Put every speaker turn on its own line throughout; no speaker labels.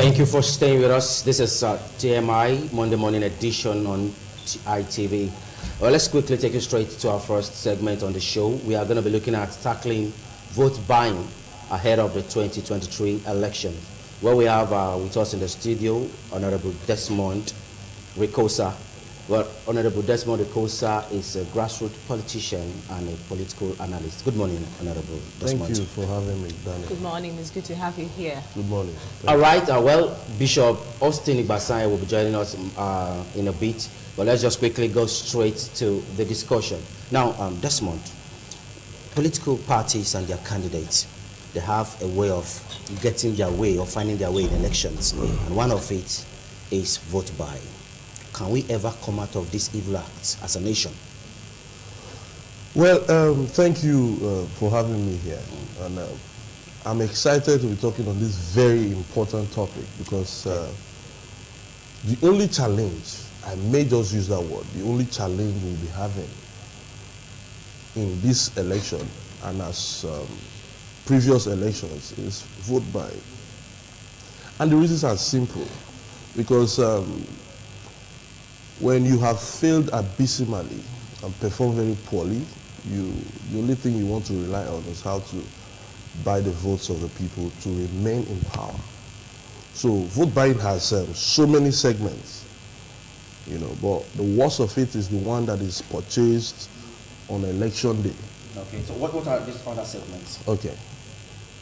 Thank you for staying with us. This is TMI, Monday morning edition on ITV. Well, let's quickly take you straight to our first segment on the show. We are going to be looking at tackling vote buying ahead of the 2023 election. Where we have with us in the studio, Honorable Desmond Recosa. Well, Honorable Desmond Recosa is a grassroots politician and a political analyst. Good morning, Honorable Desmond.
Thank you for having me, Daniel.
Good morning. It's good to have you here.
Good morning.
All right. Well, Bishop Austin Ibasai will be joining us in a bit, but let's just quickly go straight to the discussion. Now, Desmond, political parties and their candidates, they have a way of getting their way or finding their way in elections, and one of it is vote buying. Can we ever come out of this evil act as a nation?
Well, thank you for having me here. And I'm excited to be talking on this very important topic because the only challenge, I may just use that word, the only challenge we'll be having in this election and as previous elections is vote buying. And the reasons are simple because when you have failed abysmally and performed very poorly, the only thing you want to rely on is how to buy the votes of the people to remain in power. So vote buying has so many segments, but the worst of it is the one that is purchased on election day.
Okay, so what are these other segments?
Okay.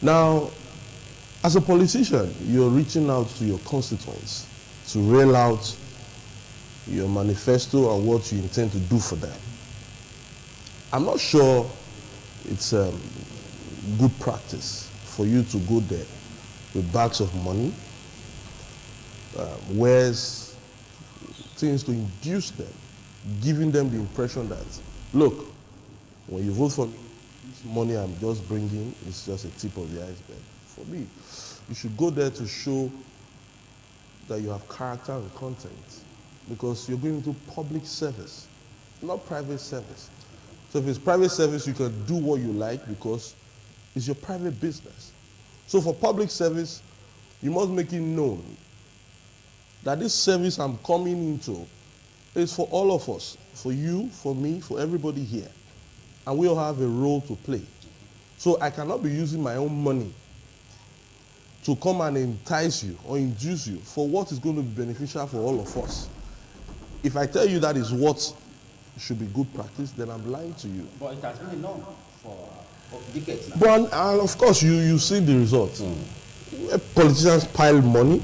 Now, as a politician, you're reaching out to your constituents to rail out your manifesto and what you intend to do for them. I'm not sure it's good practice for you to go there with bags of money, wears things to induce them, giving them the impression that, look, when you vote for me, this money I'm just bringing is just a tip of the iceberg. For me, you should go there to show that you have character and content, because you're going into public service, not private service. So if it's private service, you can do what you like because it's your private business. So for public service, you must make it known that this service I'm coming into is for all of us, for you, for me, for everybody here. And we all have a role to play. So I cannot be using my own money to come and entice you or induce you for what is going to be beneficial for all of us. If I tell you that is what should be good practice, then I'm lying to you.
But it has been known for decades now.
But of course, you see the results. Politicians pile money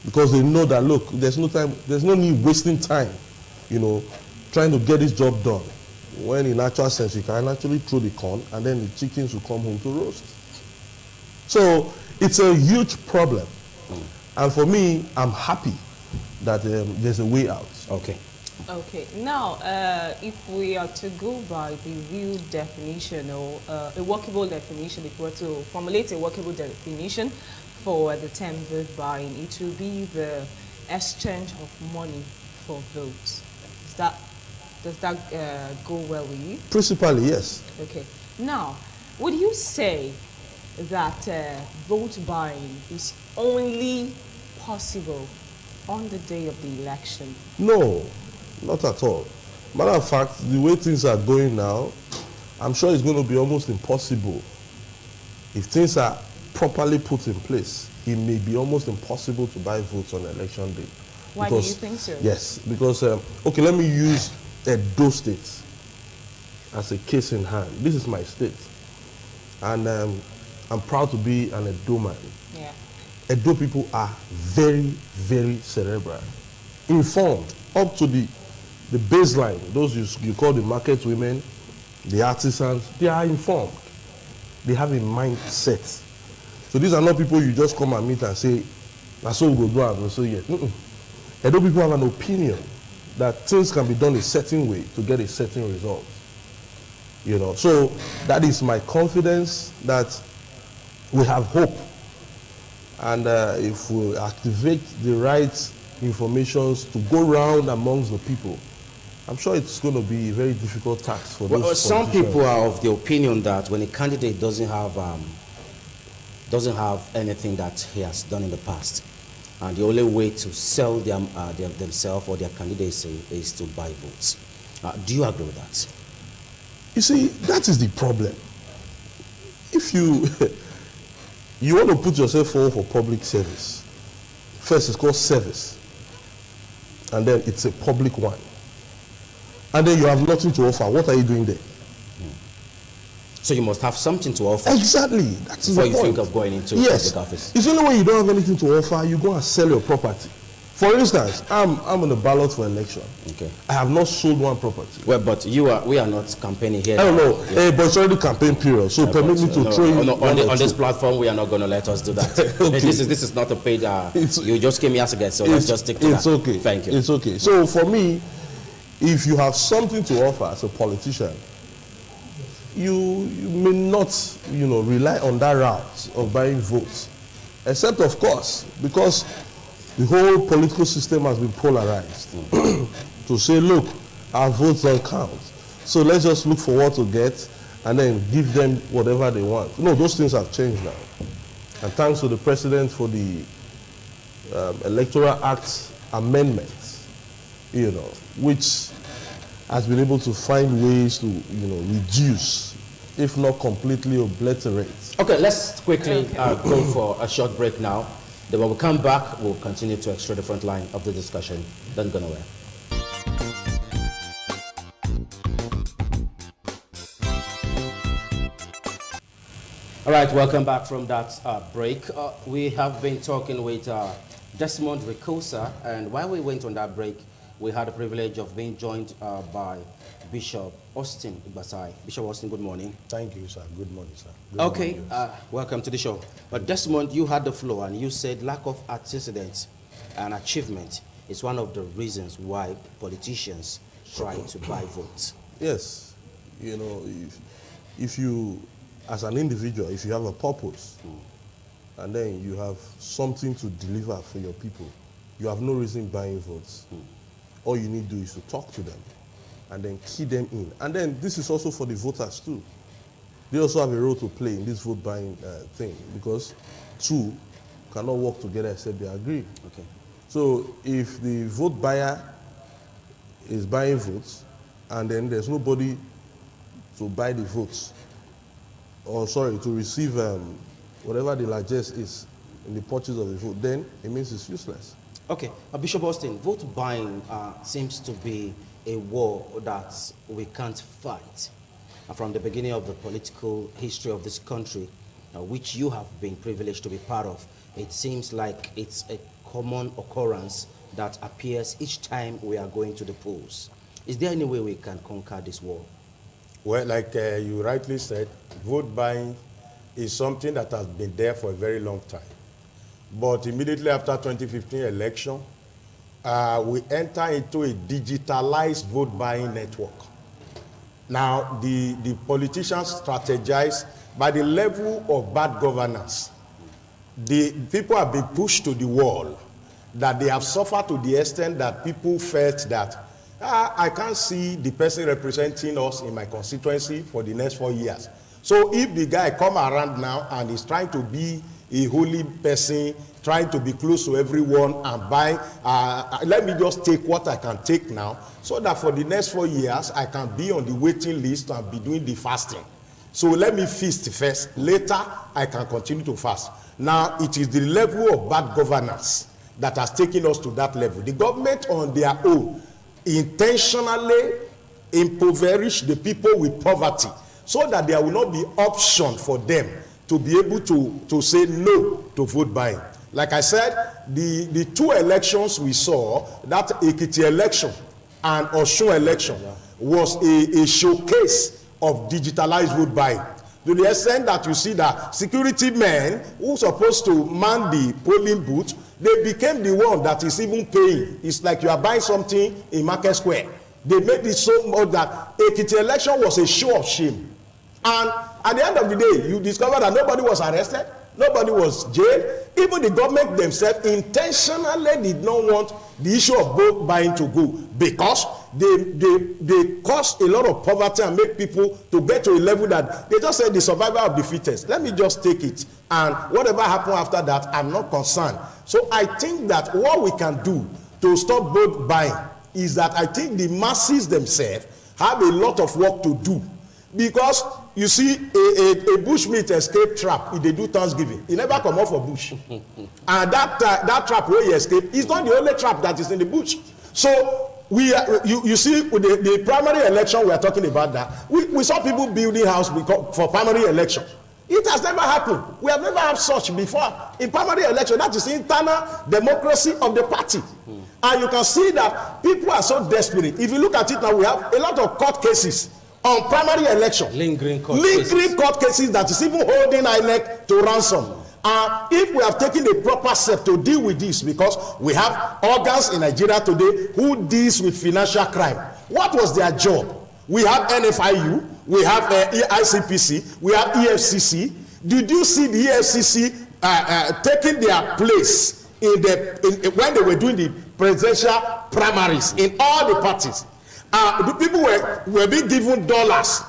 because they know that, look, there's no time, there's no need wasting time, trying to get this job done. When in actual sense, you can actually throw the corn and then the chickens will come home to roast. So it's a huge problem. And for me, I'm happy that there's a way out.
Okay.
Okay. Now, if we are to go by the real definition or a workable definition, if we were to formulate a workable definition for the term vote buying, it will be the exchange of money for votes. Does that go well with you?
Principally, yes.
Okay. Now, would you say that vote buying is only possible on the day of the election?
No, not at all. Matter of fact, the way things are going now, I'm sure it's going to be almost impossible. If things are properly put in place, it may be almost impossible to buy votes on election day.
Why do you think so?
Yes, because, okay, let me use Edo State as a case in hand. This is my state. And I'm proud to be an Edo man.
Yeah.
Edo people are very, very cerebral, informed up to the baseline. Those you call the market women, the artisans, they are informed. They have a mindset. So these are not people you just come and meet and say, that's all we go do and we'll say yes. Edo people have an opinion that things can be done a certain way to get a certain result. So that is my confidence that we have hope. And if we activate the right informations to go round amongst the people, I'm sure it's going to be a very difficult task for those
some people are of the opinion that when a candidate doesn't have anything that he has done in the past, and the only way to sell themselves or their candidacy is to buy votes. Do you agree with that?
You see, that is the problem. If you you want to put yourself forward for public service, first it's called service, and then it's a public one, and then you have nothing to offer. What are you doing there?
So you must have something to offer.
Exactly. That's the
before
point.
you think of going into public office.
It's only when you don't have anything to offer, you go and sell your property. For instance, I'm on the ballot for election.
Okay.
I have not sold one property.
Well, but we are not campaigning here.
I don't know, but it's already campaign period, so permit me to throw you
on this platform. We are not going to let us do that.
Okay.
This is not a paid. You just came here to get, so let's just stick to that.
It's okay.
Thank you.
It's okay. So for me, if you have something to offer as a politician, you may not, rely on that route of buying votes, except of course because the whole political system has been polarized to say, look, our votes don't count, so let's just look for what to get and then give them whatever they want. No, those things have changed now, and thanks to the president for the Electoral Act amendments, which has been able to find ways to, reduce, if not completely obliterate.
Okay, let's quickly go for a short break now. Then when we come back, we'll continue to extract the front line of the discussion. Don't go nowhere. All right, welcome back from that break. We have been talking with Desmond Ricosa, and while we went on that break, we had the privilege of being joined by Bishop Austin Igbasai. Bishop Austin, good morning.
Thank you, sir. Good morning, sir.
Okay, welcome to the show. But Desmond, you had the floor, and you said lack of antecedents and achievement is one of the reasons why politicians try to buy votes.
Yes, if you, as an individual, if you have a purpose, and then you have something to deliver for your people, you have no reason buying votes. All you need to do is to talk to them and then key them in. And then this is also for the voters too. They also have a role to play in this vote buying thing, because two cannot work together except they agree.
Okay.
So if the vote buyer is buying votes and then there's nobody to buy the votes, or sorry, to receive whatever the largest is in the purchase of the vote, then it means it's useless.
Okay, Bishop Austin, vote buying seems to be a war that we can't fight. From the beginning of the political history of this country, which you have been privileged to be part of, it seems like it's a common occurrence that appears each time we are going to the polls. Is there any way we can conquer this war?
Well, like you rightly said, vote buying is something that has been there for a very long time. But immediately after 2015 election, we enter into a digitalized vote buying network. Now, the politicians strategize by the level of bad governance. The people have been pushed to the wall, that they have suffered to the extent that people felt that I can't see the person representing us in my constituency for the next 4 years. So if the guy come around now and is trying to be a holy person, trying to be close to everyone and buy, let me just take what I can take now, so that for the next 4 years, I can be on the waiting list and be doing the fasting. So let me feast first. Later, I can continue to fast. Now, it is the level of bad governance that has taken us to that level. The government on their own intentionally impoverish the people with poverty, so that there will not be option for them to be able to say no to vote buying. Like I said, the two elections we saw, that Ekiti election and Osun election, was a showcase of digitalized vote buying. To the extent that you see that security men who are supposed to man the polling booth, they became the one that is even paying. It's like you are buying something in Market Square. They made it so much that Ekiti election was a show of shame. And at the end of the day, you discover that nobody was arrested, nobody was jailed. Even the government themselves intentionally did not want the issue of vote buying to go, because they cause a lot of poverty and make people to get to a level that they just say the survival of the fittest. Let me just take it, and whatever happens after that, I'm not concerned. So I think that what we can do to stop vote buying is that I think the masses themselves have a lot of work to do, because you see a bushmeat escape trap if they do Thanksgiving, he never come off for bush. And that trap where he escape is not the only trap that is in the bush. So you see with the primary election we are talking about, that we saw people building house for primary election. It has never happened. We have never had such before in primary election. That is internal democracy of the party. And you can see that people are so desperate. If you look at it now, we have a lot of court cases on primary election. Lingering court cases that is even holding INEC to ransom. If we have taken a proper step to deal with this, because we have organs in Nigeria today who deals with financial crime. What was their job? We have NFIU, we have ICPC, we have EFCC. Did you see the EFCC taking their place when they were doing the presidential primaries in all the parties? The people were being given dollars,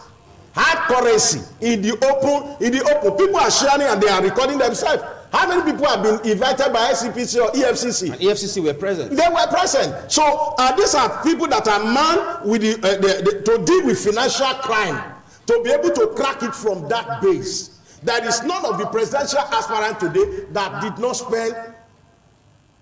hard currency in the open. People are sharing and they are recording themselves. How many people have been invited by ICPC or EFCC? And
EFCC were present.
They were present. So these are people that are manned with to deal with financial crime, to be able to crack it from that base. There is none of the presidential aspirants today that did not spend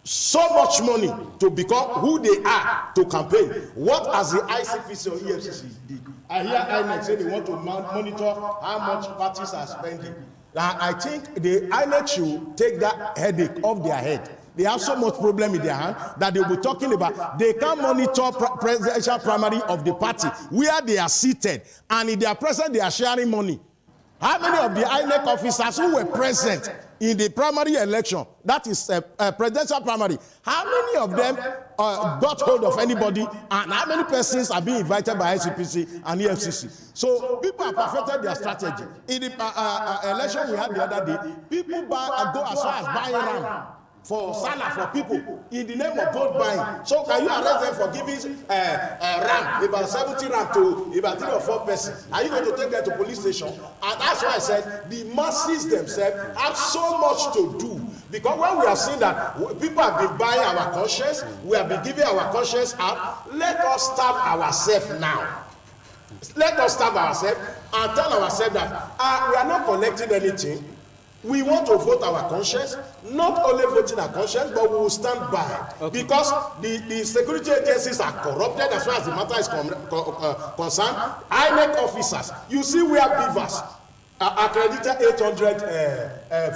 so much money to become who they are to campaign. What has the ICPC or EFCC did? I hear INEC say they want to monitor how much parties are spending. Now, I think the INEC should take that headache off their head. They have so much problem in their hand that they'll be talking about. They can monitor presidential primary of the party where they are seated, and in their presence they are sharing money. How many of the INEC officers who were present in the primary election, that is presidential primary, how many of them got hold of anybody, and how many persons are being invited by ICPC and EFCC? So people have perfected their strategy. In the election we had the other day, people go as far as buying ram for Salah for people in the name of vote buying. So can you arrest them for giving ram, about 70 ram to about 3 or 4 persons? Are you going to take them to police station? And that's why I said the masses themselves have so much to do. Because when we have seen that people have been buying our conscience, we have been giving our conscience out, let us starve ourselves now. Let us starve ourselves and tell ourselves that we are not collecting anything. We want to vote our conscience, not only voting our conscience, but we will stand by. Okay. Because the security agencies are corrupted as far as the matter is concerned. INEC officers, you see we have beavers, accredited 800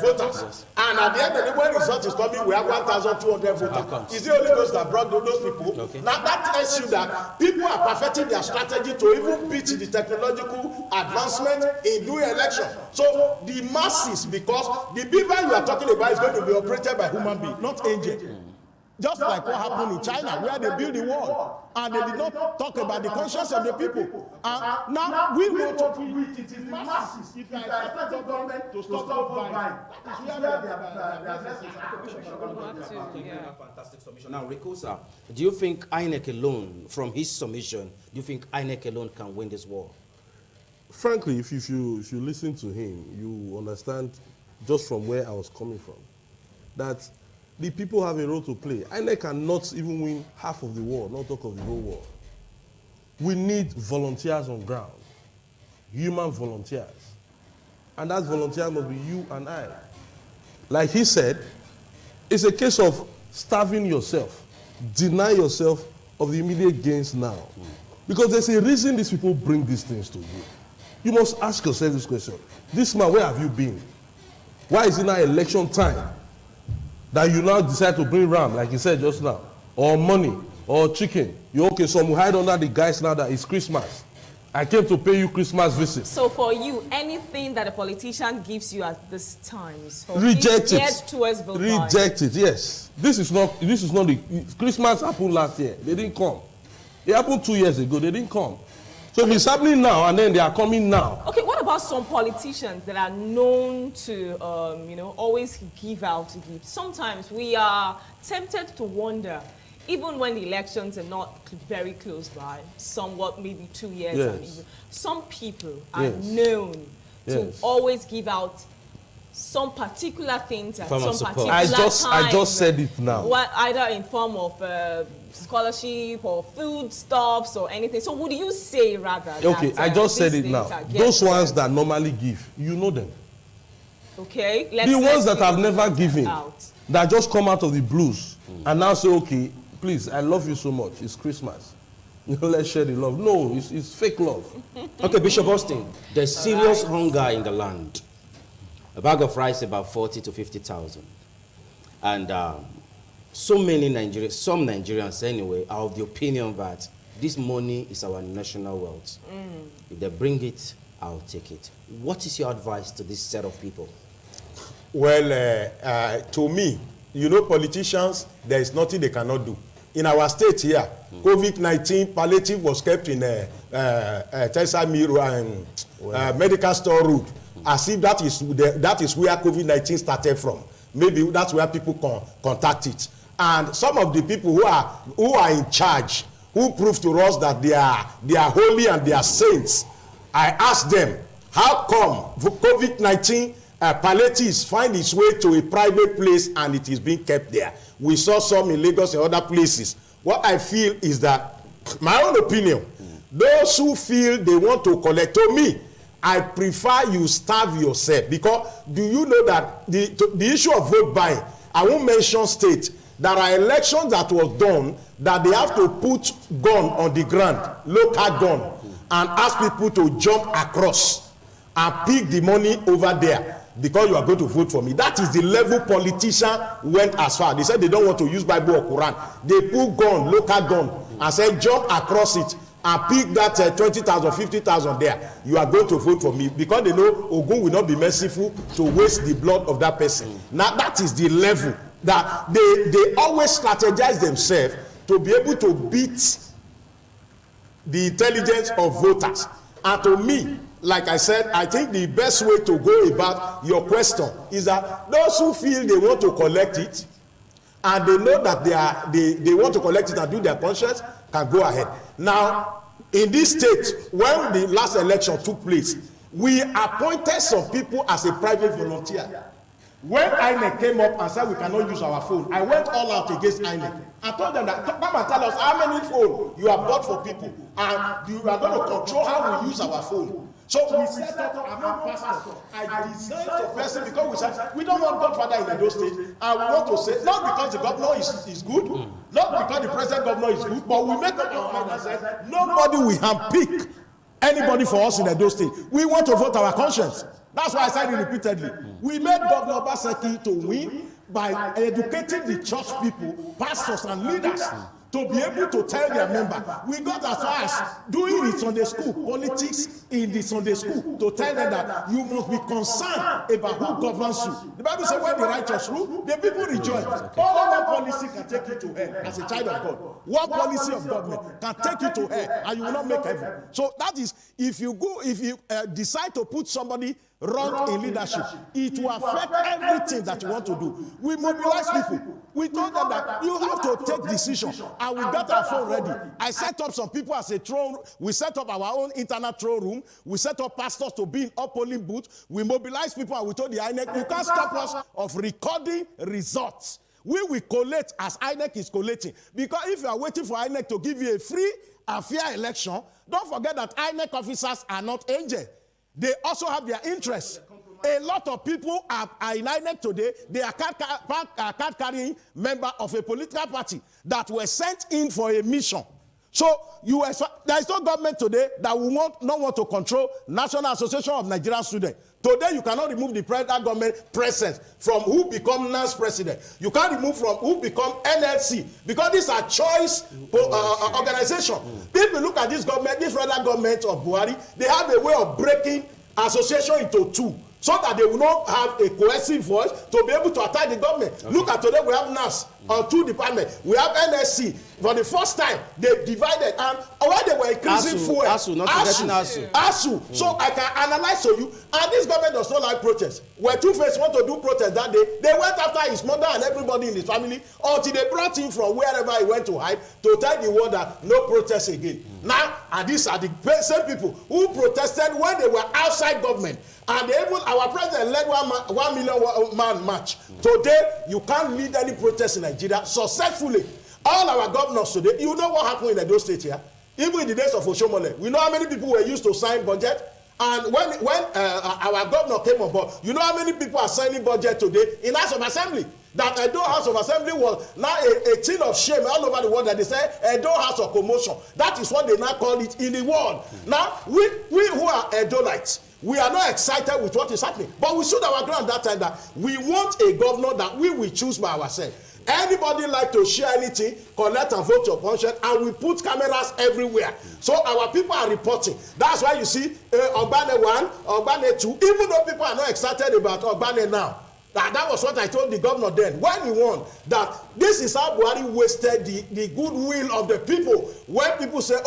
voters. Yes. And at the end of the day, when the result is coming, we have 1,200 voters. Is it only those that brought those people? Okay. Now that tells you that people are perfecting their strategy to even beat the technological advancement in doing election. So the masses, because the beaver you are talking about is going to be operated by human beings, not angel. Just like what happened in China, where they built the wall and they did not talk about the conscience of the people. Now we want to do it. It is masses. If you are expecting government to stop vote buying, that is where they are.
Fantastic submission. Now, Rikosa, do you think INEC alone, from his submission, do you think INEC alone can win this war?
Frankly, if you listen to him, you understand just from where I was coming from, that the people have a role to play. INEC cannot even win half of the war, not talk of the whole war. We need volunteers on ground, human volunteers. And that volunteer must be you and I. Like he said, it's a case of starving yourself, deny yourself of the immediate gains now. Because there's a reason these people bring these things to you. You must ask yourself this question. This man, where have you been? Why is it now election time that you now decide to bring ram, like you said just now, or money, or chicken? You're okay, so we hide under the guys now that it's Christmas. I came to pay you Christmas visit. So for you, anything that a politician gives you at this time is for reject it. Towards reject it, yes. This is not the Christmas happened last year. They didn't come. It happened 2 years ago. They didn't come. So if it's happening now and then they are coming now. Okay, what about some politicians that are known to, always give out gifts? Sometimes we are tempted to wonder
even when the elections are not very close by, somewhat maybe 2 years,
Yes.
and even, some people are
Yes.
known to
Yes.
always give out some particular things at
Form of
some
support.
particular
I
time.
just said it now.
Either in form of scholarship or food stuffs or anything. So would you say rather
Okay,
that,
I just said
these
it now.
things are
Those
getting-
ones that normally give, you know them.
Okay,
The ones that have never given,
out.
that just come out of the blues and now say, okay, please, I love you so much. It's Christmas. Let's share the love. No, it's fake love.
Okay, Bishop Austin, there's serious hunger in the land. A bag of rice about 40 to 50,000. And so many Nigerians, some Nigerians anyway, are of the opinion that this money is our national wealth. If they bring it, I'll take it. What is your advice to this set of people?
Well, to me, you know, politicians, there is nothing they cannot do. In our state here, COVID-19 palliative was kept in Tesa Miro and medical store road, as if that is where COVID-19 started from. Maybe that's where people contact it. And some of the people who are in charge, who prove to us that they are holy and they are saints, I ask them, how come COVID-19 palliatives find its way to a private place and it is being kept there? We saw some in Lagos and other places. What I feel is that, my own opinion, those who feel they want to collect, to me, I prefer you starve yourself. Because do you know that the issue of vote buying, I won't mention state, there are elections that was done that they have to put gun on the ground, local gun, and ask people to jump across and pick the money over there because you are going to vote for me. That is the level politician went as far. They said they don't want to use Bible or Quran. They put gun, local gun, and said jump across it and pick that 20,000, 50,000 there. You are going to vote for me because they know Ogun will not be merciful to waste the blood of that person. Now that is the level that they always strategize themselves to be able to beat the intelligence of voters. And to me, like I said, I think the best way to go about your question is that those who feel they want to collect it and they know that they want to collect it and do their conscience can go ahead. Now, in this state, when the last election took place, we appointed some people as a private volunteer. When INEC came up and said we cannot use our phone, I went all out against INEC. I told them that come and tell us how many phones you have bought for people, and you are going to control how we use our phone. So we set up among pastors. I designed the person because we said we don't want Godfather in Edo State, and we want to say not because the governor is good, not because the present governor is good, but we make up our mind and say nobody will handpick anybody for us in Edo State. We want to vote our conscience. That's why I said it repeatedly. We made Governor Obaseki to win by educating the church people, pastors and leaders to be able to tell their member. We got as far as doing it Sunday school, politics in the Sunday school, to tell them that you must be concerned about who governs you. The Bible says when the righteous rule, the people rejoice. Only one policy can take you to hell as a child of God. One policy of government can take you to hell and you will not make heaven. So that is, if you decide to put somebody wrong in leadership, it will affect everything that you want to do. We mobilize people. We told them that you have to take decisions, and we got our phone ready. I set up some people as a throne. We set up our own internal throne room. We set up pastors to be in all polling booths. We mobilize people, and we told the INEC, you can't stop us of recording results. We will collate as INEC is collating. Because if you are waiting for INEC to give you a free and fair election, don't forget that INEC officers are not angels. They also have their interests. A lot of people are in INEC today. They are card-carrying members of a political party that were sent in for a mission. So there is no government today that will not want to control National Association of Nigerian Students. Today, you cannot remove the present government presence from who become NAS president. You can't remove from who become NLC, because these are choice organization. People look at this government, this federal government of Buhari, they have a way of breaking association into two, so that they will not have a cohesive voice to be able to attack the government. Okay. Look at today, we have NAS on two departments. We have NSC. For the first time, they divided, and when they were increasing
ASU,
fuel.
ASU, not forgetting ASU.
ASU. So I can analyze for you. And this government does not like protest. When Two-Face want to do protest that day, they went after his mother and everybody in his family until they brought him from wherever he went to hide to tell the world that no protest again. Now, and these are the same people who protested when they were outside government. And even our president led 1 million man march. Today, you can't lead any protest in Nigeria successfully. All our governors today, you know what happened in Edo State here? Even in the days of Oshomole, we know how many people were used to sign budget. And when our governor came on board, you know how many people are signing budget today in House of Assembly? That Edo House of Assembly was now a thing of shame all over the world, that they say Edo House of Commotion. That is what they now call it in the world. Now, we who are Edolites, we are not excited with what is happening. But we stood our ground that time that we want a governor that we will choose by ourselves. Anybody like to share anything, collect and vote your conscience, and we put cameras everywhere. So our people are reporting. That's why you see Ogbane 1, Ogbane 2, even though people are not excited about Ogbane now. That was what I told the governor then when he won, that this is how Buhari wasted the goodwill of the people. When people say, say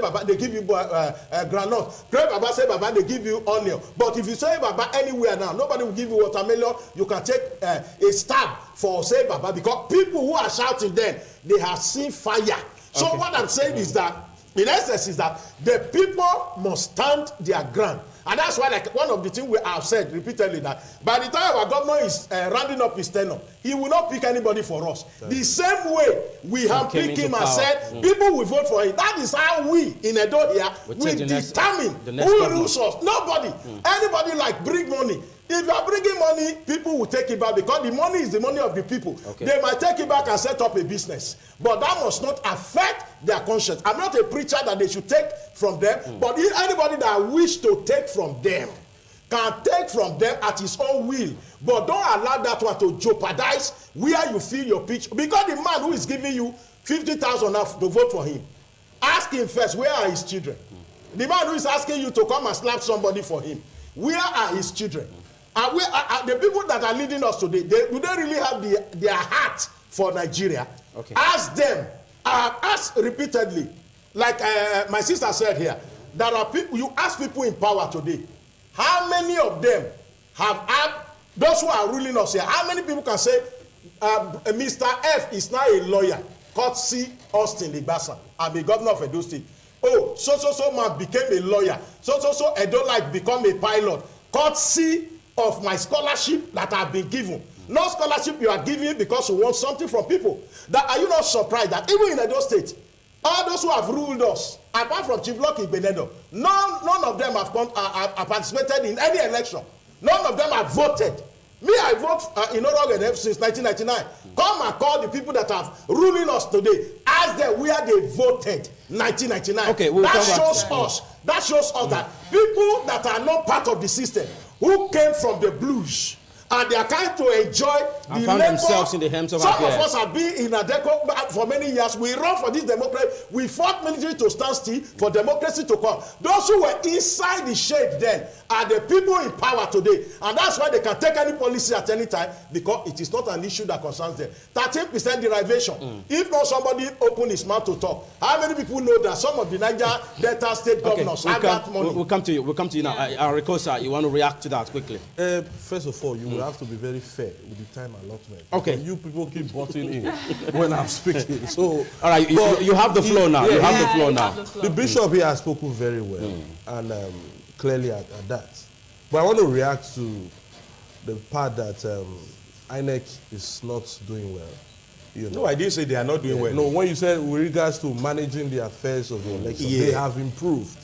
Baba, they give you granite. Say Baba, say Baba, they give you onion. But if you say Baba anywhere now, nobody will give you watermelon. You can take a stab for say Baba, because people who are shouting then, they have seen fire. So what I'm saying is that, in essence, is that the people must stand their ground. And that's why, like, one of the things we have said repeatedly, that by the time our governor is rounding up his tenure, he will not pick anybody for us. The same way we have picked him and said, people will vote for him. That is how we, in Edo here, we determine who rules us. Nobody. Anybody like bring money. If you are bringing money, people will take it back, because the money is the money of the people. They might take it back and set up a business. But that must not affect their conscience. I'm not a preacher that they should take from them, but anybody that wish to take from them can take from them at his own will. But don't allow that one to jeopardize where you feel your pitch. Because the man who is giving you 50,000 to vote for him, ask him first, where are his children? The man who is asking you to come and slap somebody for him, where are his children? And the people that are leading us today, do they really have their heart for Nigeria? Ask them, ask repeatedly. Like my sister said here, there are people, you ask people in power today, how many of them have had, those who are ruling us here, how many people can say, Mr. F is now a lawyer, courtesy Austin Libasa, I'm a governor of Edo State. Oh, so man became a lawyer. So Edo like become a pilot, courtesy of my scholarship that I've been given. No scholarship you are giving because you want something from people. That, are you not surprised that even in Edo State, all those who have ruled us, apart from Chief Lucky Benedo, none of them have participated in any election. None of them have voted. Me, I vote in Orogen since 1999. Come and call the people that have ruling us today. Ask them where they voted 1999.
Okay, we'll
that shows us that people that are not part of the system, who came from the blues, and they are trying to enjoy
and
the
found
labor.
themselves in the hands of
Some
our
of us have been in Adeco for many years. We run for this democracy. We fought military to stand still for democracy to come. Those who were inside the shade then are the people in power today. And that's why they can take any policy at any time, because it is not an issue that concerns them. 13% derivation. If not somebody open his mouth to talk, how many people know that some of the Niger Delta state governors have that money?
We'll come to you. We'll come to you now. Arikosa, you want to react to that quickly?
First of all, you will have to be very fair with the time allotment.
Okay.
You people keep butting in when I'm speaking. So,
all right, you have the floor now.
Yeah,
you have the floor now.
The bishop here has spoken very well and clearly at that. But I want to react to the part that INEC is not doing well. You know.
No, I didn't say they are not doing well.
No, when you said with regards to managing the affairs of the election, they have improved.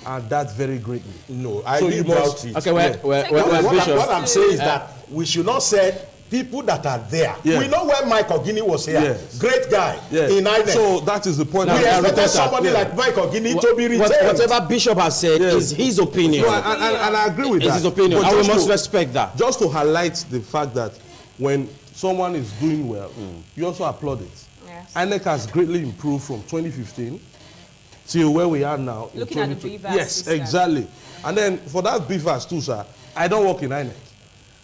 And that's very greatly.
No, I didn't doubt it.
Okay,
what I'm saying is that we should not say people that are there. Yeah. We know when Mike Ogini was here. Yes. Great guy in INEC.
So that is the point.
We expected somebody like Mike Ogini to be retained.
Whatever Bishop has said is his opinion.
No, and I agree with that.
It's his opinion. And we must respect that.
Just to highlight the fact that when someone is doing well, you also applaud it. Yes. INEC has greatly improved from 2015 till where we are now.
Looking at the BVAS
Yes,
system.
exactly. And then for that BVAS too, sir, I don't work in INEC.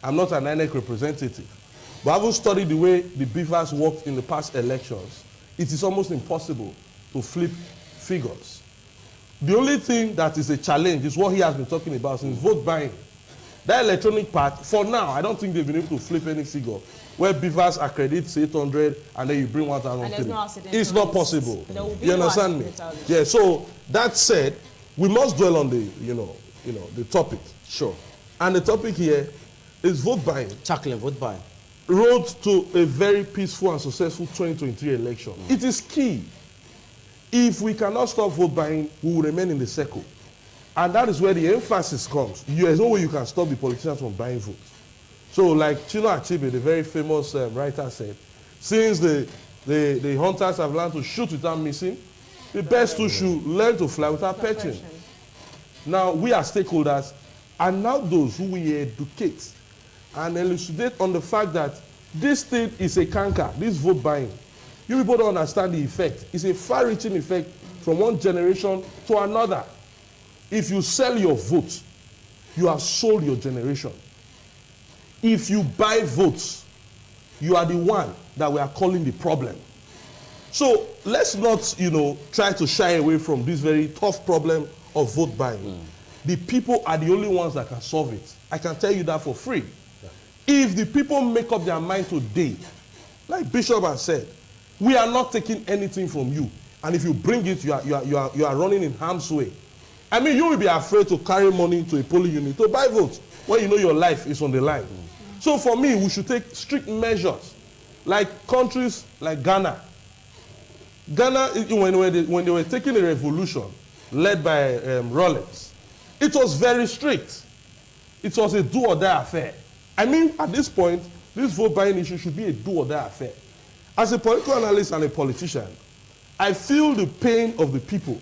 I'm not an INEC representative. But having studied the way the BVAS worked in the past elections, it is almost impossible to flip figures. The only thing that is a challenge is what he has been talking about since vote buying. That electronic part, for now, I don't think they've been able to flip any figure where beavers accredits 800 and then you bring 1,003.
No
it's not possible.
You
understand me? Yeah. So that said, we must dwell on the the topic.
Sure.
And the topic here is vote buying.
Tackling vote buying.
Road to a very peaceful and successful 2023 election. It is key. If we cannot stop vote buying, we will remain in the circle. And that is where the emphasis comes. There's no way you can stop the politicians from buying votes. So like Chino Achebe, the very famous writer said, since the hunters have learned to shoot without missing, the best two should learn to fly without perching. Now, we are stakeholders, and now those who we educate and elucidate on the fact that this thing is a canker, this vote buying. You people don't understand the effect. It's a far-reaching effect from one generation to another. If you sell your vote, you have sold your generation. If you buy votes, you are the one that we are calling the problem. So let's not, try to shy away from this very tough problem of vote buying. The people are the only ones that can solve it. I can tell you that for free. If the people make up their mind today, like Bishop has said, we are not taking anything from you. And if you bring it, you are running in harm's way. I mean, you will be afraid to carry money to a polling unit to buy votes when you know your life is on the line. So for me, we should take strict measures. Like countries like Ghana. Ghana, when they were taking a revolution led by Rawlings, it was very strict. It was a do-or-die affair. I mean, at this point, this vote buying issue should be a do-or-die affair. As a political analyst and a politician, I feel the pain of the people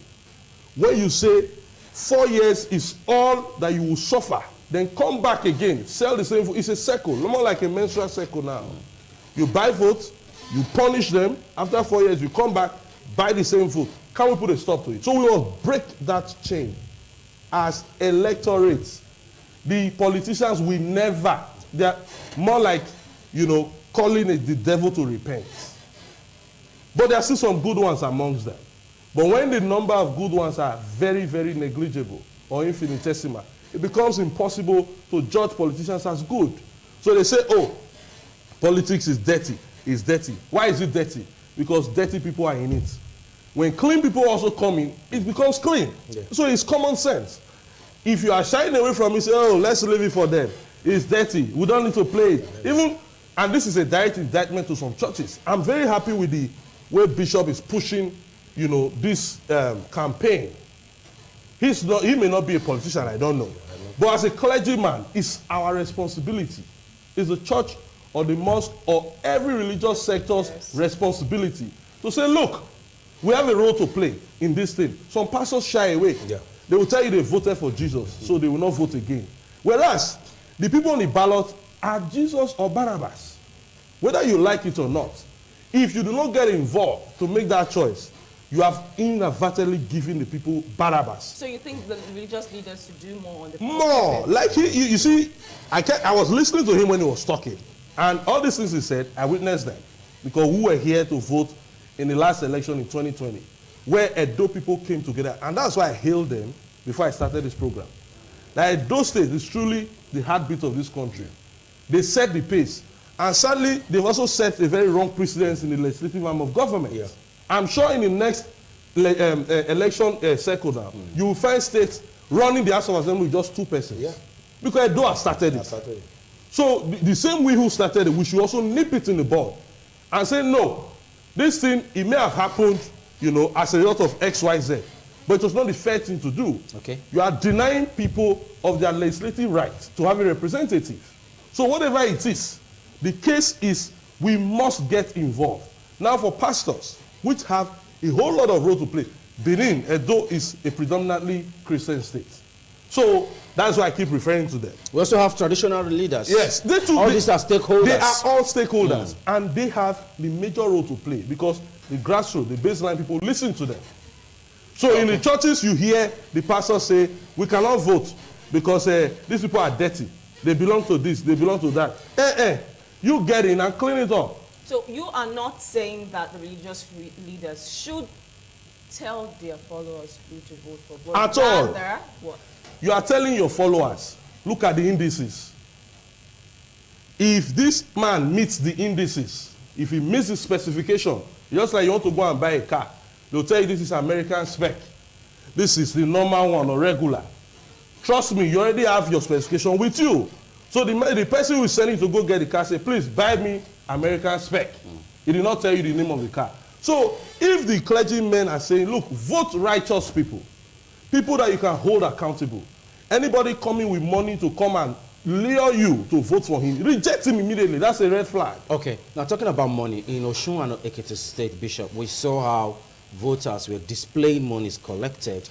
when you say 4 years is all that you will suffer, then come back again, sell the same vote. It's a circle, no more like a menstrual circle now. You buy votes, you punish them, after 4 years you come back, buy the same vote. Can we put a stop to it? So we must break that chain. As electorates, the politicians will never, they're more like, calling it the devil to repent. But there are still some good ones amongst them. But when the number of good ones are very, very negligible or infinitesimal, it becomes impossible to judge politicians as good. So they say, oh, politics is dirty. It's dirty. Why is it dirty? Because dirty people are in it. When clean people also come in, it becomes clean. Yeah. So it's common sense. If you are shying away from it, say, oh, let's leave it for them. It's dirty. We don't need to play it. Even, and this is a direct indictment to some churches. I'm very happy with the way Bishop is pushing, this campaign. He may not be a politician, I don't know. But as a clergyman, it's our responsibility. It's the church or the mosque or every religious sector's responsibility to say, look, we have a role to play in this thing. Some pastors shy away. Yeah. They will tell you they voted for Jesus, so they will not vote again. Whereas, the people on the ballot are Jesus or Barabbas. Whether you like it or not. If you do not get involved to make that choice, you have inadvertently given the people Barabbas.
So you think the religious leaders should do more on the
more? Like you see, I was listening to him when he was talking. And all these things he said, I witnessed them. Because we were here to vote in the last election in 2020, where Edo people came together. And that's why I hailed them before I started this program. That Edo State is truly the heartbeat of this country. They set the pace. And sadly, they've also set a very wrong precedence in the legislative arm of government. Yeah. I'm sure in the next election cycle now, you will find states running the House of Assembly with just 2 persons. Yeah. Because Edo has started it. So the same way who started it, we should also nip it in the bud and say, no, this thing, it may have happened, as a result of X, Y, Z. But it was not the fair thing to do. Okay. You are denying people of their legislative right to have a representative. So whatever it is, the case is we must get involved. Now for pastors, which have a whole lot of role to play, Benin, Edo is a predominantly Christian state. So that's why I keep referring to them.
We also have traditional leaders.
Yes, they too.
All these are stakeholders.
They are all stakeholders. And they have the major role to play because the grassroots, the baseline people listen to them. So in the churches, you hear the pastor say, we cannot vote because these people are dirty. They belong to this, they belong to that. You get in and clean it up.
So you are not saying that the religious leaders should tell their followers who to vote for. But
At all.
rather, what?
You are telling your followers, look at the indices. If this man meets the indices, if he meets the specification, just like you want to go and buy a car, they'll tell you this is American spec. This is the normal one or regular. Trust me, you already have your specification with you. So the person who is sending to go get the car say, please buy me American spec. He did not tell you the name of the car. So if the clergymen are saying, look, vote righteous people, people that you can hold accountable, anybody coming with money to come and lure you to vote for him, reject him immediately. That's a red flag.
Okay, now talking about money, in Osun and Ekiti State, Bishop, we saw how voters were displaying monies collected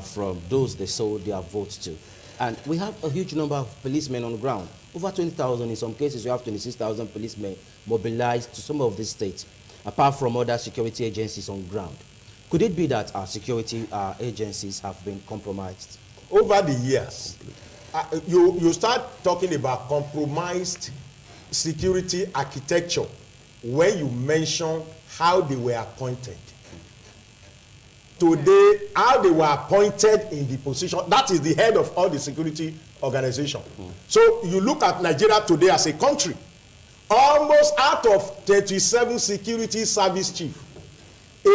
from those they sold their votes to. And we have a huge number of policemen on the ground. Over 20,000, in some cases, you have 26,000 policemen mobilized to some of these states, apart from other security agencies on ground. Could it be that our security agencies have been compromised?
Over the years, you start talking about compromised security architecture when you mention how they were appointed. Today, how they were appointed in the position, that is the head of all the security organization. So you look at Nigeria today as a country, almost out of 37 security service chiefs,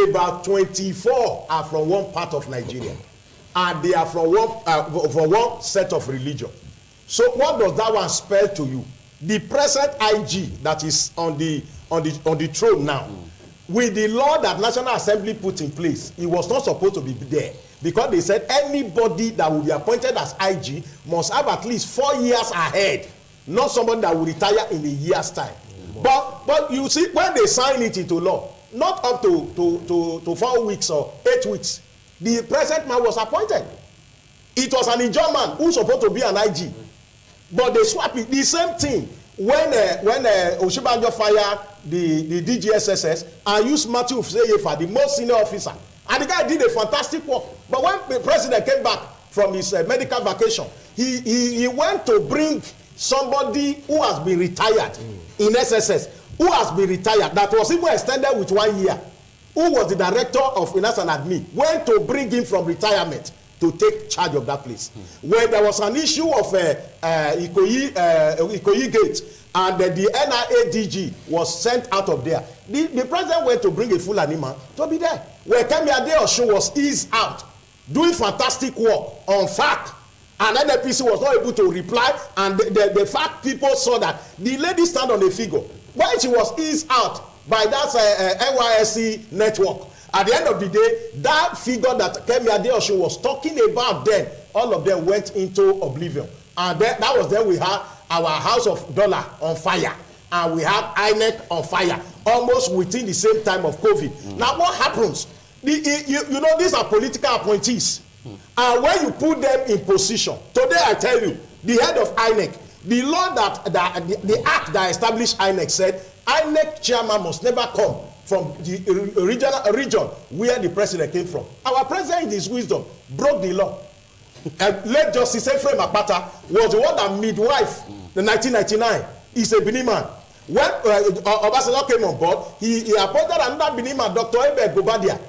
about 24 are from one part of Nigeria, and they are from one set of religion. So what does that one spell to you? The present IG that is on the throne now, with the law that National Assembly put in place, he was not supposed to be there, because they said anybody that will be appointed as IG must have at least 4 years ahead, not somebody that will retire in a year's time. But you see, when they sign it into law, not up to 4 weeks or 8 weeks, the present man was appointed. It was an injured man who was supposed to be an IG, but they swap it. The same thing when Oshibanjo fired the DGSSS and used Matthew Seyefa, the most senior officer, and the guy did a fantastic work. But when the president came back from his medical vacation, he went to bring somebody who has been retired in SSS, who has been retired, that was even extended with 1 year, who was the director of finance and admin, went to bring him from retirement to take charge of that place. When there was an issue of Ikoyi Gate, and the NIA DG was sent out of there, the president went to bring a Fulani man to be there. When Kemi Adeosun was eased out, doing fantastic work on fact, and NNPC was not able to reply, and the fact people saw that the lady stand on a figure. When she was eased out by that NYSC network, at the end of the day, that figure that Kemi Adeosun was talking about then, all of them went into oblivion. And then, that was then we had our House of Dollar on fire, and we had INEC on fire, almost within the same time of COVID. Now what happens? You know, these are political appointees. And when you put them in position, today I tell you, the head of INEC, the law the act that established INEC said, INEC chairman must never come from the region where the president came from. Our president, in his wisdom, broke the law. And late Justice Ephraim Apata was the one that midwife in 1999. He's a Benin man. When Obasanjo came on board, he appointed another Benin man, Dr. Ebe Gobadia,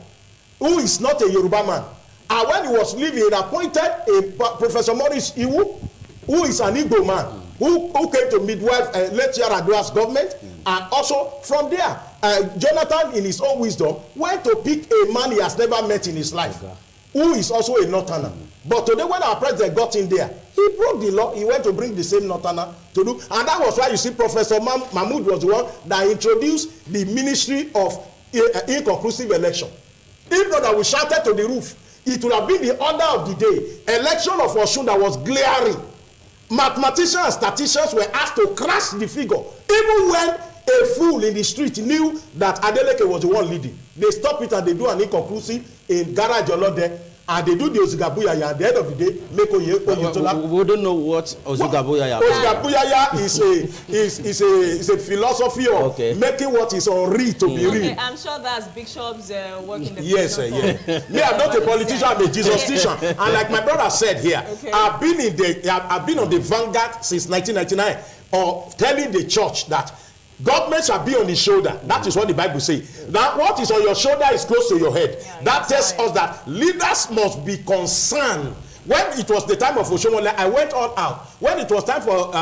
who is not a Yoruba man. And when he was leaving, he appointed Professor Maurice Iwu, who is an Igbo man, who came to midwife late Yaradua's government. And also from there, Jonathan, in his own wisdom, went to pick a man he has never met in his life, who is also a Northerner. But today, when our president got in there, he broke the law. He went to bring the same Northerner to do. And that was why you see Professor Mahmoud was the one that introduced the Ministry of Inconclusive Election. If not that we shouted to the roof, it would have been the order of the day. Election of Osun that was glaring. Mathematicians and statisticians were asked to crash the figure. Even when a fool in the street knew that Adeleke was the one leading, they stop it and they do an inconclusive in Garage Olode, and they do the Ozigabuyaya. At the end of the day, make Oyetola.
We don't know what Ozigabuyaya is.
Ozigabuyaya is a philosophy of making what is unreal to be real.
I'm sure that's Bishop's work in the
Yes, Me, I'm not a politician, I'm a Jesus-tician. And like my brother said here, I've been on the vanguard since 1999, or telling the church that Government shall be on his shoulder. That is what the Bible says. Now, what is on your shoulder is close to your head.
Yeah,
that tells
right.
us that leaders must be concerned. When it was the time of Oshomole, I went all out. When it was time for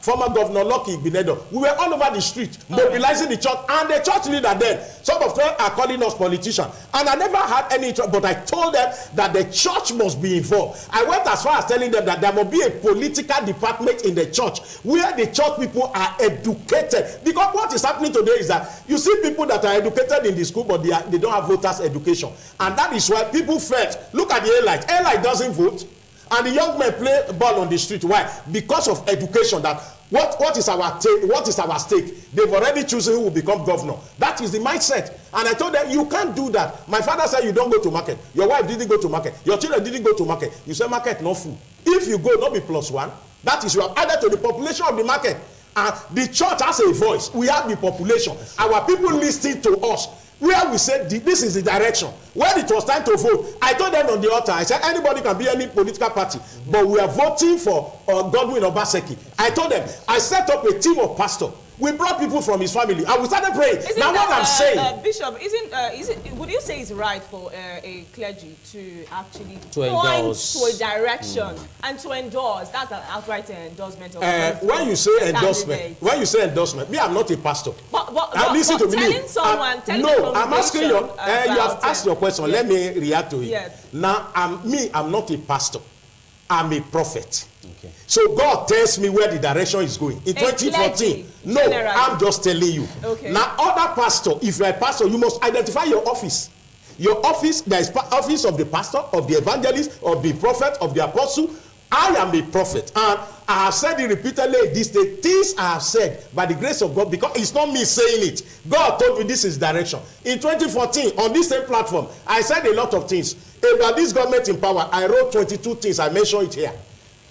former Governor Lucky Igbeneghu, we were all over the street mobilizing the church, and the church leader then, some of them are calling us politicians. And I never had any interest, but I told them that the church must be involved. I went as far as telling them that there must be a political department in the church where the church people are educated. Because what is happening today is that you see people that are educated in the school, but they don't have voters education. And that is why people felt, look at the airline. Airline doesn't vote. And the young men play ball on the street. Why? Because of education. That what is our stake? They've already chosen who will become governor. That is the mindset. And I told them, you can't do that. My father said you don't go to market. Your wife didn't go to market. Your children didn't go to market. You say market no food. If you go, not be +1. That is, you have added to the population of the market. And the church has a voice. We have the population. Our people listening to us. Where we said this is the direction. When it was time to vote, I told them on the altar, I said anybody can be any political party, but we are voting for Godwin Obaseki. I told them, I set up a team of pastors. We brought people from his family, and we started praying. Now what I'm saying,
Bishop, would you say it's right for a clergy to actually
To
point
endorse.
to a direction and to endorse? That's an outright endorsement of
when you say endorsement,
candidate.
me, I'm not a pastor.
But
Listen to me.
telling someone, telling
no,
the
I'm asking you. You have
about
asked your question.
Yes.
Let me react to it.
Yes.
Now, I'm not a pastor. I'm a prophet.
Okay.
So God tells me where the direction is going. In 2014, no,
generally.
I'm just telling you.
Okay.
Now, other pastor, if you're a pastor, you must identify your office. Your office, there is office of the pastor, of the evangelist, of the prophet, of the apostle. I am a prophet, and I have said it repeatedly. These things I have said by the grace of God, because it's not me saying it. God told me this is direction. In 2014, on this same platform, I said a lot of things about this government in power. I wrote 22 things. I mentioned it here.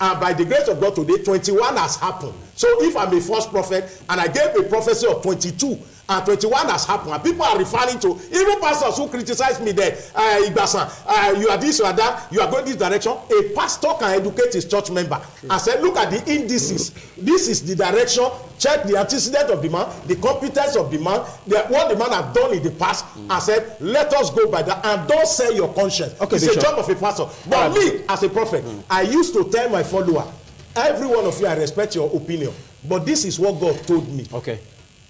And by the grace of God today, 21 has happened. So if I'm a false prophet and I gave a prophecy of 22 and 21 has happened, and people are referring to, even pastors who criticize me there, Igbasan, you are this, you are that, you are going this direction. A pastor can educate his church member and say, look at the indices. This is the direction. Check the antecedent of the man, the competence of the man, what the man has done in the past, and said, let us go by that, and don't sell your conscience.
Okay,
it's
Bishop.
a job of a pastor. But me, as a prophet, I used to tell my follower, every one of you, I respect your opinion, but this is what God told me.
Okay.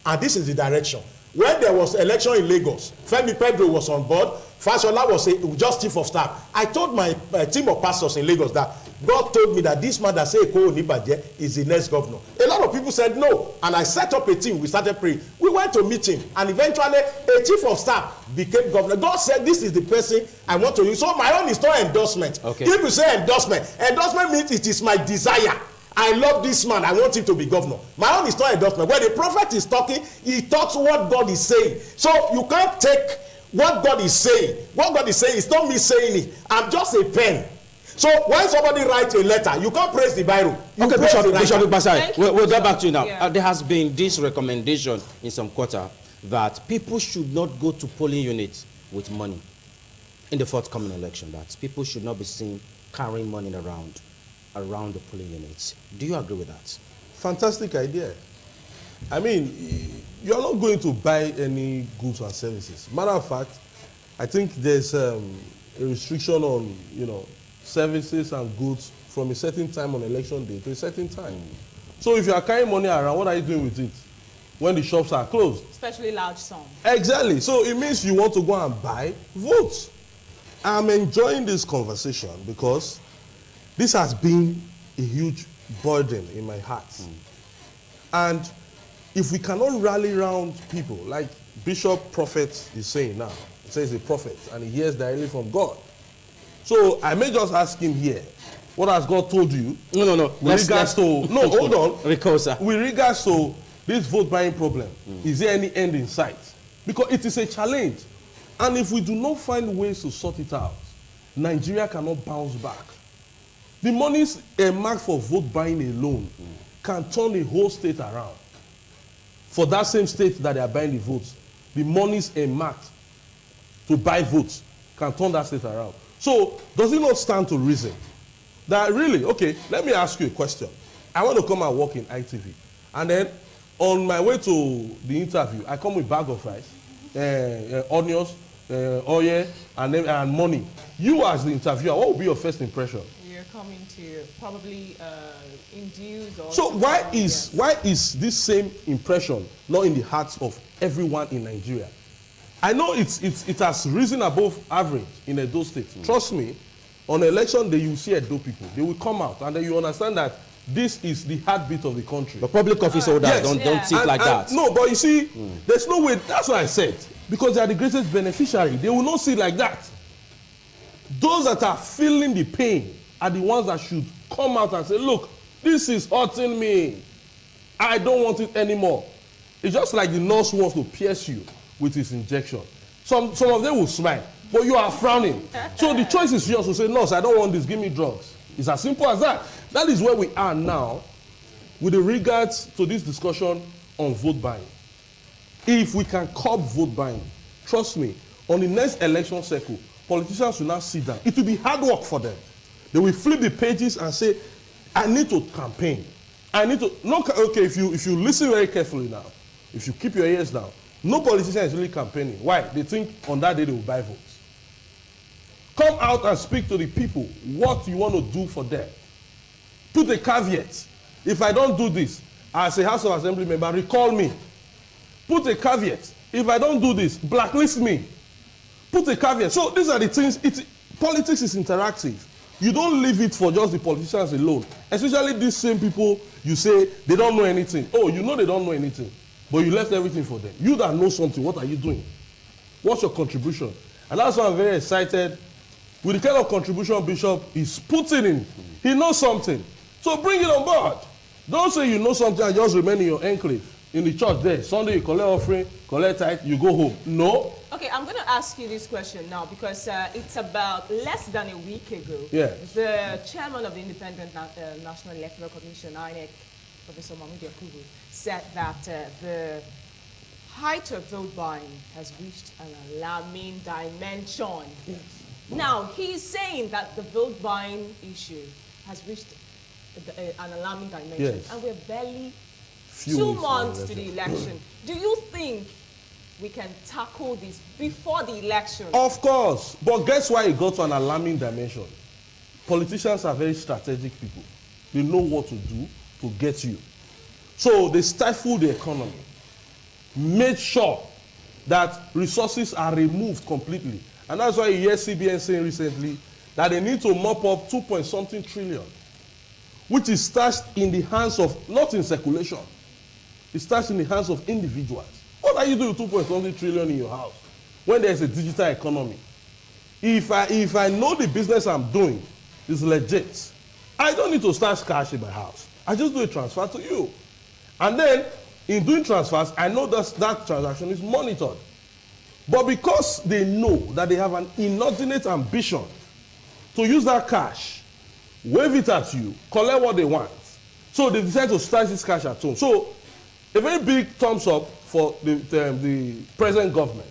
And this is the direction. When there was election in Lagos, Femi Pedro was on board, Fashola was just chief of staff. I told my team of pastors in Lagos that God told me that this man that say Eko Onibaje is the next governor. A lot of people said no, and I set up a team. We started praying. We went to meet him, and eventually a chief of staff became governor. God said, this is the person I want to use. So my own is not endorsement.
Okay.
If you say endorsement means it is my desire. I love this man. I want him to be governor. My own is not endorsement. When the prophet is talking, he talks what God is saying. So you can't take what God is saying. What God is saying is not me saying it. I'm just a pen. So when somebody writes a letter, you can't praise the Bible.
Okay, Bishop Basai,
Thank you,
we'll get
Bishop.
back to you now.
Yeah.
There has been this recommendation in some quarter that people should not go to polling units with money in the forthcoming election. That people should not be seen carrying money around the polling units. Do you agree with that?
Fantastic idea. I mean, you're not going to buy any goods and services. Matter of fact, I think there's a restriction on, services and goods from a certain time on election day to a certain time. So if you are carrying money around, what are you doing with it when the shops are closed?
Especially large sums.
Exactly. So it means you want to go and buy votes. I'm enjoying this conversation because this has been a huge burden in my heart. And if we cannot rally around people, like Bishop Prophet is saying now, he says he's a prophet and he hears directly from God. So I may just ask him here, what has God told you?
No.
With regards to, no, hold on.
Recosa.
With regards to this vote buying problem, is there any end in sight? Because it is a challenge. And if we do not find ways to sort it out, Nigeria cannot bounce back. The monies earmarked for vote buying alone can turn a whole state around. For that same state that they are buying the votes, the monies earmarked to buy votes can turn that state around. So, does it not stand to reason that really, okay, let me ask you a question. I want to come and work in ITV. And then On my way to the interview, I come with bag of rice, onions, oil, and money. You as the interviewer, what will be your first impression?
You're coming to probably induce or...
So why is this same impression not in the hearts of everyone in Nigeria? I know it has risen above average in Edo State. Trust me, on election day you see Edo people. They will come out and then you understand that this is the heartbeat of the country.
But public office holders don't think like that.
No, but you see, there's no way. That's what I said. Because they are the greatest beneficiary. They will not see it like that. Those that are feeling the pain are the ones that should come out and say, look, this is hurting me. I don't want it anymore. It's just like the nurse wants to pierce you with his injection. Some of them will smile, but you are frowning. So the choice is yours to say, nurse, I don't want this, give me drugs. It's as simple as that. That is where we are now with regards to this discussion on vote buying. If we can curb vote buying, trust me, on the next election cycle, politicians will now sit down. It will be hard work for them. They will flip the pages and say, I need to campaign. I need to, okay, if you listen very carefully now, if you keep your ears down, no politician is really campaigning. Why? They think on that day they will buy votes. Come out and speak to the people what you want to do for them. Put a caveat. If I don't do this, as a House of Assembly member, recall me. Put a caveat. If I don't do this, blacklist me. Put a caveat. So these are the things. Politics is interactive. You don't leave it for just the politicians alone. Especially these same people, you say they don't know anything. Oh, you know they don't know anything. But you left everything for them. You that know something, what are you doing? What's your contribution? And that's why I'm very excited with the kind of contribution Bishop is putting in. He knows something. So bring it on board. Don't say you know something and just remain in your enclave. In the church there, Sunday you collect offering, collect tithe, you go home. No.
Okay, I'm going to ask you this question now because it's about less than a week ago.
Yes.
The chairman of the Independent National Electoral Commission, INEC, Professor Mahmoud Yakubu, said that the height of vote buying has reached an alarming dimension.
Yes.
Now, he's saying that the vote buying issue has reached an alarming dimension.
Yes.
And we're barely
Few
2
weeks
months to the election. Do you think we can tackle this before the election?
Of course. But guess why it got to an alarming dimension? Politicians are very strategic people. They know what to do to get you. So they stifle the economy. Made sure that resources are removed completely. And that's why you hear CBN saying recently that they need to mop up 2-point-something trillion, which is stashed in the hands of, not in circulation, it's stashed in the hands of individuals. What are you doing with 2-point-something trillion in your house when there's a digital economy? If I know the business I'm doing is legit, I don't need to stash cash in my house. I just do a transfer to you. And then, in doing transfers, I know that transaction is monitored. But because they know that they have an inordinate ambition to use that cash, wave it at you, collect what they want. So they decide to stash this cash at home. So a very big thumbs up for the present government.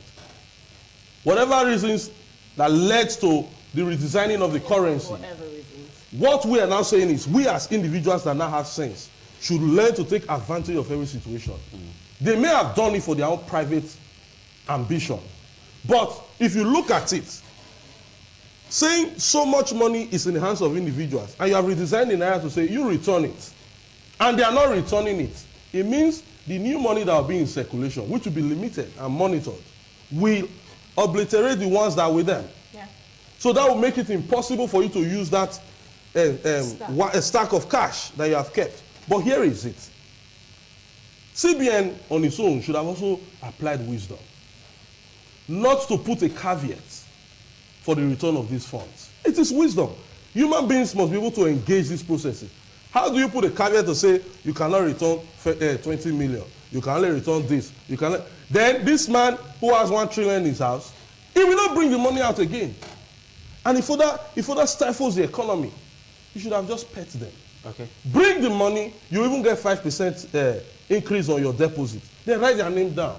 Whatever reasons that led to the redesigning of the currency, what we are now saying is we as individuals that now have sense should learn to take advantage of every situation. They may have done it for their own private ambition. But if you look at it, saying so much money is in the hands of individuals, and you have redesigned the naira to say you return it, and they are not returning it, it means the new money that will be in circulation, which will be limited and monitored, will obliterate the ones that are with them.
Yeah.
So that will make it impossible for you to use that a stack of cash that you have kept. But here is it. CBN on its own should have also applied wisdom, not to put a caveat for the return of these funds. It is wisdom. Human beings must be able to engage these processes. How do you put a caveat to say you cannot return 20 million? You can only return this. You can. Then this man who has 1 trillion in his house, he will not bring the money out again. And if further stifles the economy, you should have just pet them.
Okay.
Bring the money, you even get 5% increase on your deposit. Then write their name down.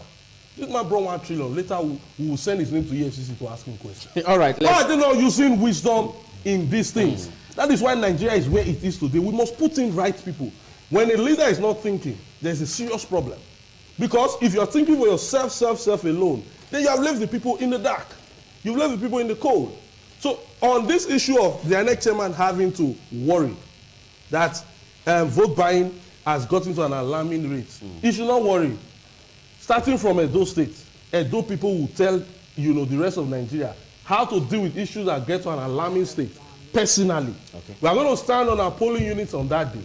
This man brought 1 trillion. Later, we will send his name to EFCC to ask him questions.
All right.
Why are they not using wisdom in these things? That is why Nigeria is where it is today. We must put in right people. When a leader is not thinking, there's a serious problem. Because if you're thinking for yourself, self alone, then you have left the people in the dark. You've left the people in the cold. So on this issue of the INEC chairman having to worry that vote buying has gotten to an alarming rate, you should not worry. Starting from Edo State, Edo people will tell the rest of Nigeria how to deal with issues that get to an alarming state personally. Okay. We are going to stand on our polling units on that day.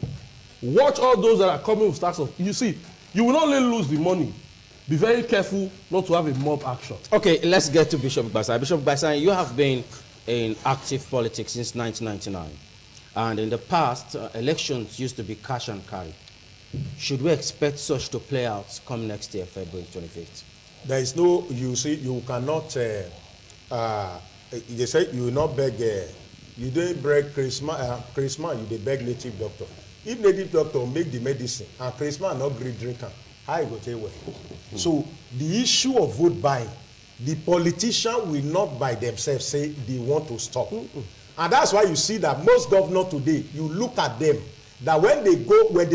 Watch all those that are coming with stacks of. You see, you will not only lose the money. Be very careful not to have a mob action.
Okay, let's get to Bishop Gbasan. Bishop Gbasan, you have been in active politics since 1999. And in the past, elections used to be cash and carry. Should we expect such to play out come next year, February 25th?
There is no, you see, you cannot, they say you will not beg, you don't beg Christmas, you beg native doctor. If native doctor make the medicine and Christmas not great drinker, how you go take away? So the issue of vote buying, the politician will not by themselves say they want to stop. And that's why you see that most governors today, you look at them, that when they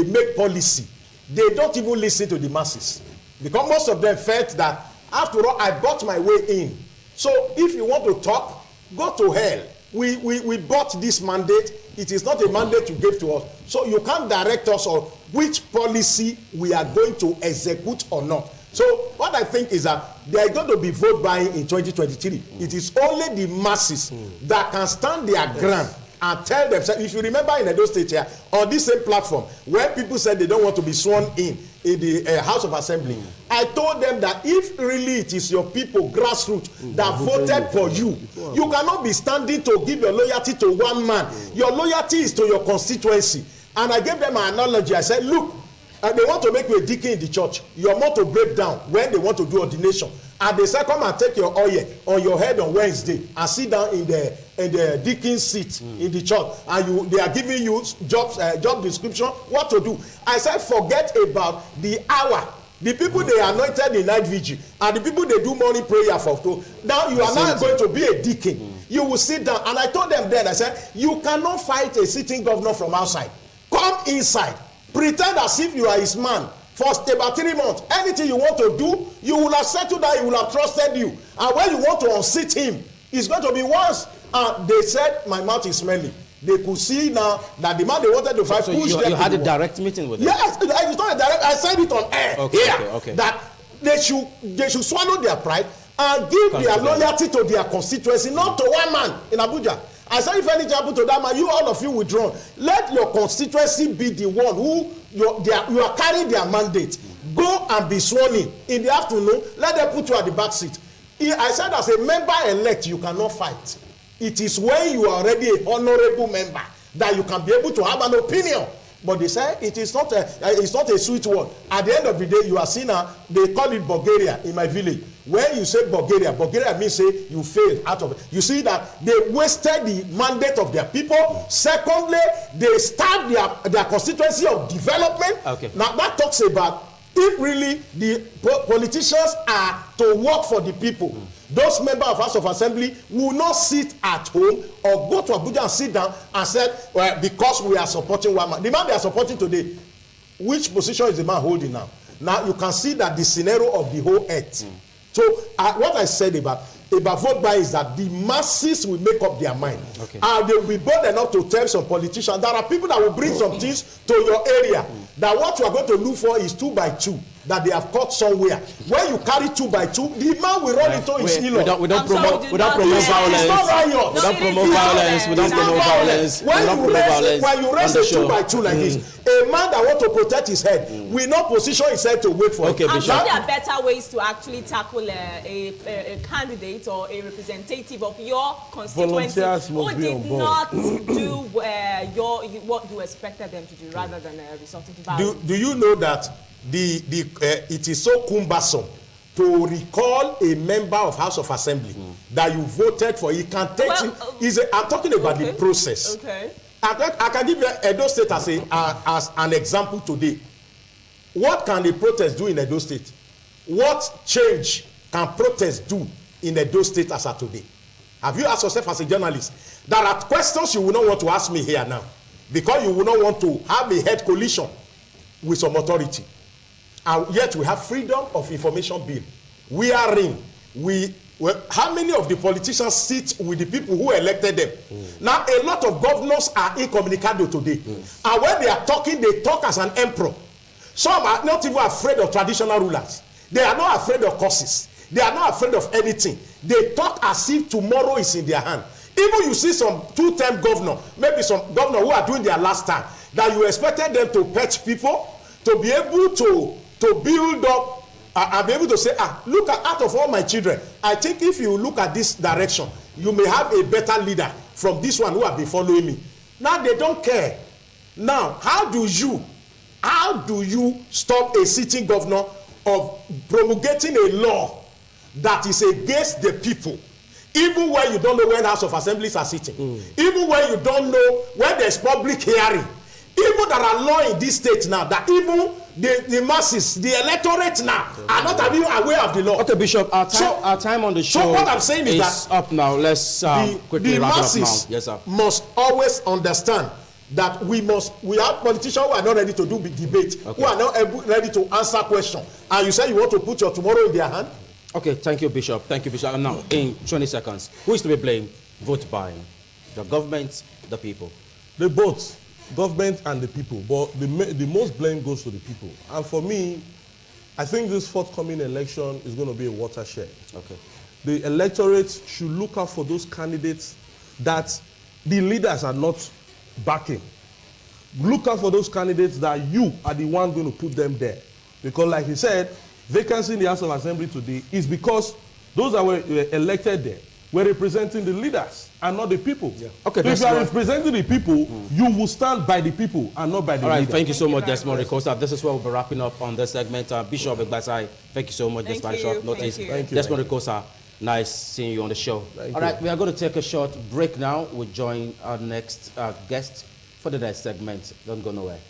make policy, they don't even listen to the masses. Because most of them felt that, after all, I bought my way in. So if you want to talk, go to hell. We bought this mandate. It is not a mandate you gave to us. So you can't direct us on which policy we are going to execute or not. So what I think is that there is going to be vote buying in 2023. It is only the masses that can stand their ground and tell themselves. If you remember in Edo State here, on this same platform, where people said they don't want to be sworn in the House of Assembly, I told them that if really it is your people, grassroots, that voted for you, you cannot be standing to give your loyalty to one man. Your loyalty is to your constituency. And I gave them an analogy. I said, look, they want to make you a deacon in the church. Your mouth to break down when they want to do ordination. And they say, come and take your oil on your head on Wednesday and sit down in the deacon seat in the church. And they are giving you job description, what to do. I said, forget about the hour. The people they anointed in night vigil and the people they do morning prayer for. Now you are not going to be a deacon. You will sit down. And I told them then, I said, you cannot fight a sitting governor from outside. Come inside. Pretend as if you are his man for about 3 months. Anything you want to do, you will have settled down, he will have trusted you. And when you want to unseat him, it's going to be worse. And they said, my mouth is smelly. They could see now that the man they wanted to fight
so
pushed them.
You had a direct meeting with them?
Yes, it's not a direct. I said it on air.
Okay.
That they should swallow their pride and give their loyalty to their constituency, not to one man in Abuja. I said, if anything happen to that man, you all of you withdraw. Let your constituency be the one who you are carrying their mandate. Go and be sworn in the afternoon. Let them put you at the back seat. I said, as a member elect, you cannot fight. It is when you are already a honorable member that you can be able to have an opinion. But they say it's not a sweet word. At the end of the day, you are seeing they call it Bulgaria in my village. When you say Bulgaria means say you failed out of it. You see that they wasted the mandate of their people. Secondly, they starved their constituency of development. Okay. Now that talks about if really the politicians are to work for the people. Those members of House of Assembly will not sit at home or go to Abuja and sit down and say, well, because we are supporting one man. The man they are supporting today, which position is the man holding now? Now you can see that the scenario of the whole earth. So what I said about vote buying is that the masses will make up their mind. Okay. And they will be bold enough to tell some politicians. There are people that will bring some things to your area. That what you are going to look for is 2 by 2 that they have caught somewhere. When you carry 2 by 2, the man will run into his in-law.
We don't promote violence. We don't promote violence. We don't promote violence.
When you raise a 2 by 2 like this, a man that wants to protect his head will not position his head to wait for it.
I'm sure there are better ways to actually tackle a candidate or a representative of your constituency who did not do what you expected them to do rather than resorting to violence.
Do you know that it is so cumbersome to recall a member of House of Assembly that you voted for? He can take I'm talking about the process. Okay. I can give you Edo State as an example today. What can a protest do in Edo State? What change can protest do in Edo State as of today? Have you asked yourself as a journalist? There are questions you will not want to ask me here now because you will not want to have a head collision with some authority. And yet we have freedom of information bill. How many of the politicians sit with the people who elected them? Now, a lot of governors are incommunicado today. And when they are talking, they talk as an emperor. Some are not even afraid of traditional rulers. They are not afraid of curses. They are not afraid of anything. They talk as if tomorrow is in their hand. Even you see some two-term governor, maybe some governor who are doing their last time, that you expected them to pet people, to be able to build up, and be able to say, look at, out of all my children, I think if you look at this direction, you may have a better leader from this one who have been following me. Now they don't care. Now, how do you stop a sitting governor of promulgating a law that is against the people, even when you don't know when House of Assemblies are sitting, even when you don't know when there's public hearing, even there are laws in this state now that even the masses, the electorate now, are not even aware of the law.
Okay, Bishop, our time on the show
so what I'm saying is that
up now. Let's quickly wrap it up now. Yes, sir.
Must always understand that we have politicians who are not ready to do debate, who are not ready to answer questions. And you say you want to put your tomorrow in their hand?
Okay, thank you, Bishop. Thank you, Bishop. And now, in 20 seconds, who is to be blamed? Vote buying. The government, the people.
They both, government and the people. But the most blame goes to the people. And for me, I think this forthcoming election is going to be a watershed. Okay. The electorate should look out for those candidates that the leaders are not backing. Look out for those candidates that you are the one going to put them there. Because like he said, vacancy in the House of Assembly today is because those that were elected there were representing the leaders and not the people. Yeah. Okay, so if you are representing the people, you will stand by the people and not by the leaders.
Thank you so much, Desmond Ricosa. This is where we'll be wrapping up on this segment. Bishop Egbasai, thank you so much. Despite short notice.
Thank you.
Desmond Ricosa, nice seeing you on the show. All right, we are going to take a short break now. We'll join our next guest for the next segment. Don't go nowhere.